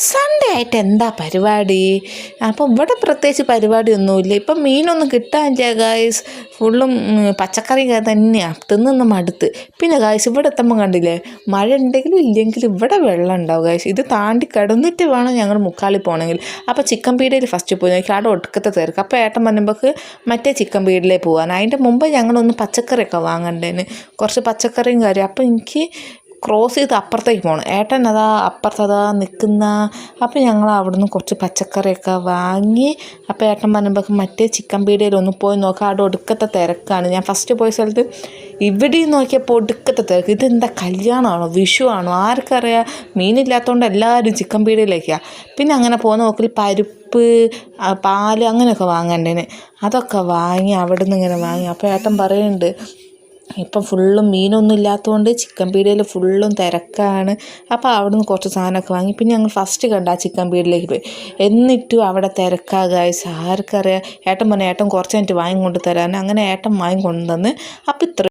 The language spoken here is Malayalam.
സൺഡേ ആയിട്ട് എന്താ പരിപാടി? അപ്പം ഇവിടെ പ്രത്യേകിച്ച് പരിപാടിയൊന്നുമില്ല. ഇപ്പം മീനൊന്നും കിട്ടാനില്ല ഗായ്സ്. ഫുള്ളും പച്ചക്കറി തന്നെയാണ്, തിന്നൊന്ന് മടുത്ത്. പിന്നെ ഗായ്സ് ഇവിടെ എത്തുമ്പോൾ കണ്ടില്ലേ, മഴ ഉണ്ടെങ്കിലും ഇല്ലെങ്കിലും ഇവിടെ വെള്ളം ഉണ്ടാവും ഗായ്സ്. ഇത് താണ്ടി കിടന്നിട്ട് വേണം ഞങ്ങൾ മുക്കാലിൽ പോകണമെങ്കിൽ. അപ്പോൾ ചിക്കൻ പീടികയിൽ ഫസ്റ്റ് പോയി നോക്കി, അവിടെ ഒടുക്കത്തെ തിരക്ക്. അപ്പോൾ ഏട്ടൻ പറയുമ്പോൾക്ക് മറ്റേ ചിക്കൻ പീടികയിലേക്ക് പോകാൻ. അതിൻ്റെ മുമ്പ് ഞങ്ങളൊന്ന് പച്ചക്കറിയൊക്കെ വാങ്ങണ്ടേന്, കുറച്ച് പച്ചക്കറിയും കാര്യം. അപ്പോൾ എനിക്ക് ക്രോസ് ചെയ്ത് അപ്പുറത്തേക്ക് പോകണം. ഏട്ടൻ അതാ അപ്പുറത്തതാ നിൽക്കുന്ന. അപ്പോൾ ഞങ്ങൾ അവിടുന്ന് കുറച്ച് പച്ചക്കറിയൊക്കെ വാങ്ങി. അപ്പോൾ ഏട്ടൻ പറയുമ്പോൾ മറ്റേ ചിക്കൻ പീടികയിൽ ഒന്ന് പോയി നോക്കാം, അവിടെ ഒടുക്കത്തെ തിരക്കാണ്. ഞാൻ ഫസ്റ്റ് പോയ സ്ഥലത്ത് ഇവിടെയും നോക്കിയപ്പോൾ ഒടുക്കത്തെ തിരക്ക്. ഇതെന്താ കല്യാണമാണോ വിഷു ആണോ ആർക്കറിയാം? മീനില്ലാത്തതുകൊണ്ട് എല്ലാവരും ചിക്കൻ പീടികയിലേക്കാണ്. പിന്നെ അങ്ങനെ പോകുന്ന നോക്കിൽ പരിപ്പ്, പാല് അങ്ങനെയൊക്കെ വാങ്ങണ്ടേന്. അതൊക്കെ വാങ്ങി അവിടെ നിന്ന് ഇങ്ങനെ വാങ്ങി. അപ്പോൾ ഏട്ടൻ പറയുന്നുണ്ട്, ഇപ്പം ഫുള്ളും മീനൊന്നും ഇല്ലാത്തതുകൊണ്ട് ചിക്കൻ പീടികയിൽ ഫുള്ളും തിരക്കാണ്. അപ്പോൾ അവിടെ നിന്ന് കുറച്ച് സാധനമൊക്കെ വാങ്ങി. പിന്നെ ഞങ്ങൾ ഫസ്റ്റ് കണ്ട ആ ചിക്കൻ പീടികയിലേക്ക് പോയി. എന്നിട്ടും അവിടെ തിരക്കാ ഗായ്സ്, ആർക്കറിയാം? ഏട്ടൻ പറഞ്ഞു ഏട്ടൻ കുറച്ച് കഴിഞ്ഞിട്ട് വാങ്ങി കൊണ്ട് തരാൻ. അങ്ങനെ ഏട്ടൻ വാങ്ങി കൊണ്ടുതന്ന്. അപ്പോൾ ഇത്ര